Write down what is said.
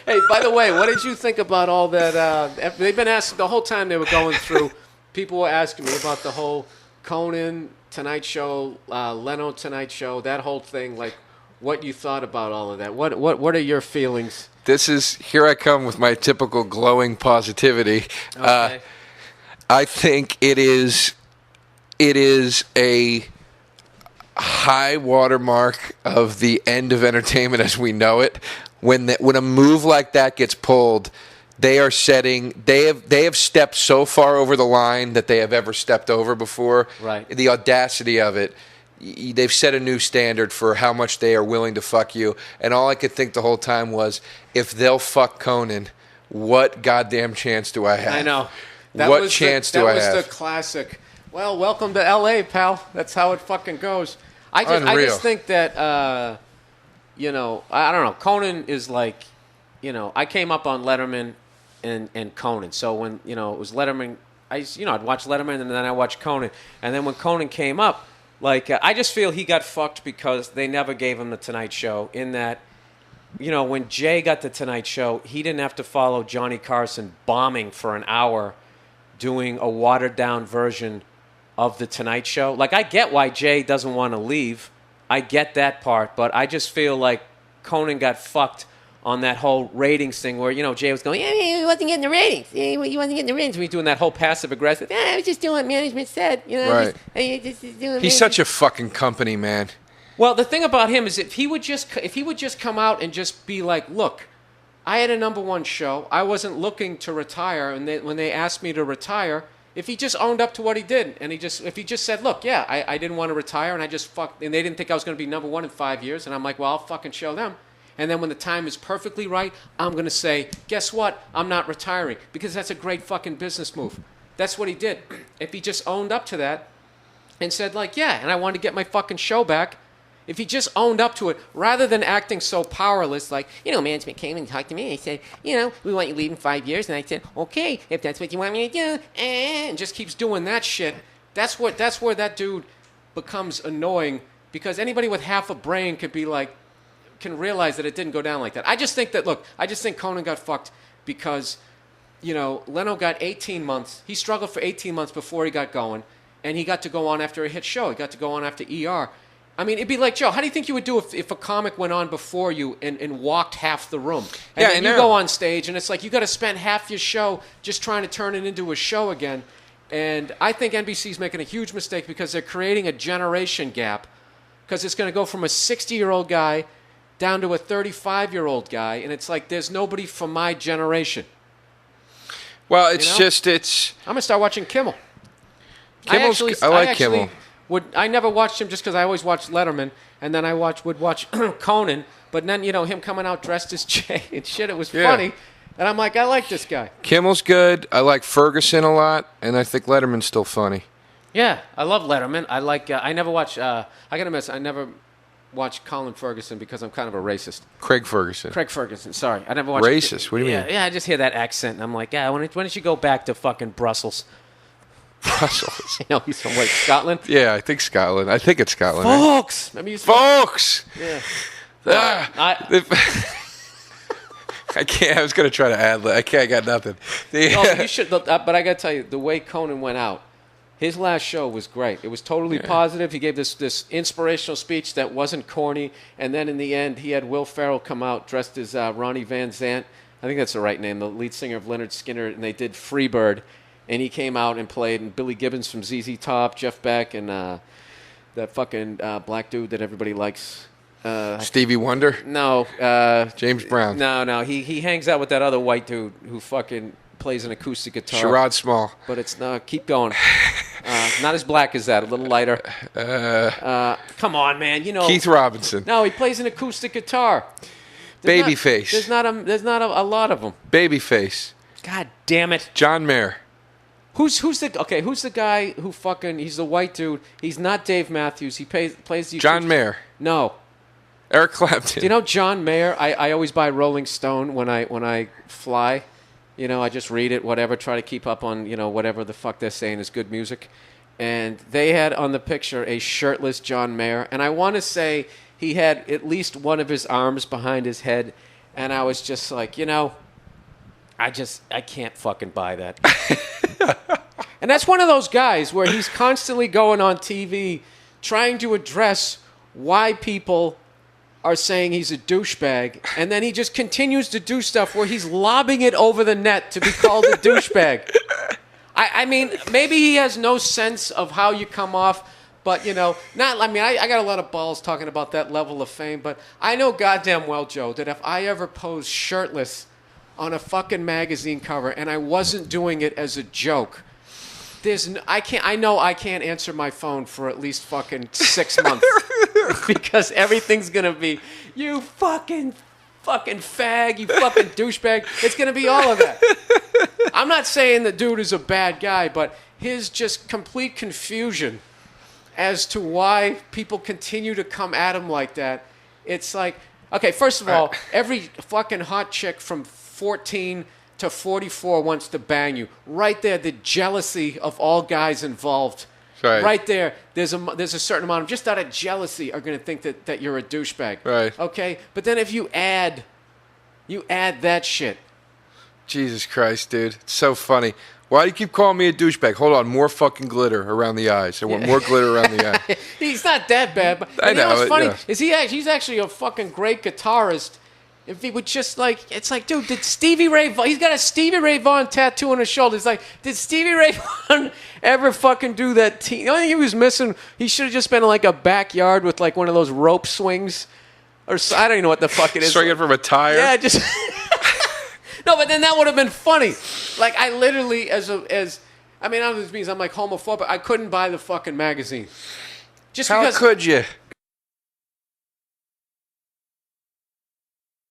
Hey, by the way, what did you think about all that? They've been asking the whole time they were going through. People were asking me about the whole Conan Tonight Show, Leno Tonight Show, that whole thing. Like, what you thought about all of that? What are your feelings? Here I come with my typical glowing positivity. Okay. I think it is a high watermark of the end of entertainment as we know it. When a move like that gets pulled, they have stepped so far over the line that they have ever stepped over before. Right. The audacity of it. They've set a new standard for how much they are willing to fuck you. And all I could think the whole time was, if they'll fuck Conan, what goddamn chance do I have? I know. What chance do I have? That was the classic. Well, welcome to L.A., pal. That's how it fucking goes. I just think that, I don't know. Conan is like, I came up on Letterman and Conan. So when, it was Letterman, I'd watch Letterman and then I watched Conan. And then when Conan came up, like, I just feel he got fucked because they never gave him the Tonight Show in that, when Jay got the Tonight Show, he didn't have to follow Johnny Carson bombing for an hour doing a watered-down version of the Tonight Show. Like, I get why Jay doesn't want to leave. I get that part, but I just feel like Conan got fucked on that whole ratings thing where, Jay was going, he wasn't getting the ratings. He wasn't getting the ratings. We're doing that whole passive-aggressive, I was just doing what management said. Right. He's such a fucking company man. Well, the thing about him is if he would just come out and just be like, look, I had a number one show. I wasn't looking to retire, and when they asked me to retire, if he just owned up to what he did, and if he just said, look, yeah, I didn't want to retire, and and they didn't think I was going to be number one in 5 years, and I'm like, well, I'll fucking show them. And then when the time is perfectly right, I'm going to say, guess what? I'm not retiring, because that's a great fucking business move. That's what he did. If he just owned up to that and said, like, yeah, and I wanted to get my fucking show back, if he just owned up to it, rather than acting so powerless, like, management came and talked to me, and they said, we want you to leave in 5 years, and I said, okay, if that's what you want me to do, and just keeps doing that shit, that's where that dude becomes annoying, because anybody with half a brain can realize that it didn't go down like that. I just think Conan got fucked because, Leno got 18 months. He struggled for 18 months before he got going, and he got to go on after a hit show. He got to go on after ER. I mean, it'd be like, Joe, how do you think you would do if a comic went on before you and walked half the room? And then you go on stage, and it's like you got to spend half your show just trying to turn it into a show again. And I think NBC's making a huge mistake because they're creating a generation gap, because it's going to go from a 60-year-old guy down to a 35-year-old guy, and it's like there's nobody from my generation. Well, I'm going to start watching Kimmel. I like Kimmel. I never watched him just because I always watched Letterman, and then I would watch Conan, but then, him coming out dressed as Jay and shit, it was funny, and I'm like, I like this guy. Kimmel's good. I like Ferguson a lot, and I think Letterman's still funny. Yeah, I love Letterman. I like, I never watched, I gotta admit, I never watched Colin Ferguson because I'm kind of a racist. Craig Ferguson, sorry. I never watched. Racist? What do you mean? Yeah, I just hear that accent, and I'm like, when did you go back to fucking Brussels? Brussels. He's from Scotland? Yeah, I think Scotland. I think it's Scotland. Folks! Right? Folks! Yeah. I can't. I was going to try to ad-lib. I got nothing. No, you should. But I got to tell you, the way Conan went out, his last show was great. It was totally positive. He gave this inspirational speech that wasn't corny. And then in the end, he had Will Ferrell come out dressed as Ronnie Van Zant. I think that's the right name, the lead singer of Lynyrd Skynyrd. And they did Freebird. And he came out and played, and Billy Gibbons from ZZ Top, Jeff Beck, and that fucking black dude that everybody likes. Stevie Wonder? No. James Brown? No. He hangs out with that other white dude who fucking plays an acoustic guitar. Sherrod Small. But it's not. Keep going. Not as black as that. A little lighter. Come on, man. Keith Robinson. No, he plays an acoustic guy. Babyface. There's not a lot of them. Babyface. God damn it. John Mayer. Who's the guy who fucking, he's the white dude. He's not Dave Matthews. He plays the... John Mayer. No. Eric Clapton. Do you know John Mayer? I always buy Rolling Stone when I fly. I just read it, whatever, try to keep up on, whatever the fuck they're saying is good music. And they had on the picture a shirtless John Mayer. And I want to say he had at least one of his arms behind his head. And I was just like, I can't fucking buy that. And that's one of those guys where he's constantly going on TV trying to address why people are saying he's a douchebag, and then he just continues to do stuff where he's lobbing it over the net to be called a douchebag. I mean, maybe he has no sense of how you come off, but, I got a lot of balls talking about that level of fame, but I know goddamn well, Joe, that if I ever posed shirtless on a fucking magazine cover and I wasn't doing it as a joke, I know I can't answer my phone for at least fucking 6 months because everything's gonna be, you fucking fag, you fucking douchebag. It's gonna be all of that. I'm not saying the dude is a bad guy, but his just complete confusion as to why people continue to come at him like that. It's like, okay, first of all, every fucking hot chick from 14 to 44 wants to bang you. Right there, the jealousy of all guys involved. Right there, there's a certain amount of, just out of jealousy, are going to think that you're a douchebag. Right. Okay? But then if you add that shit. Jesus Christ, dude. It's so funny. Why do you keep calling me a douchebag? Hold on, more fucking glitter around the eyes. I want more glitter around the eye. He's not that bad. But I know. What's funny yeah. is he's actually a fucking great guitarist. If he would just it's like, dude, did Stevie Ray Vaughan, he's got a Stevie Ray Vaughan tattoo on his shoulder. It's like, did Stevie Ray Vaughan ever fucking do that? The only thing he was missing, he should have just been in like a backyard with like one of those rope swings. Or I don't even know what the fuck it is. Swinging from a tire? Yeah, just... No, but then that would have been funny. Like, I literally, I don't know if this means I'm like homophobic, I couldn't buy the fucking magazine. Just How because, could you?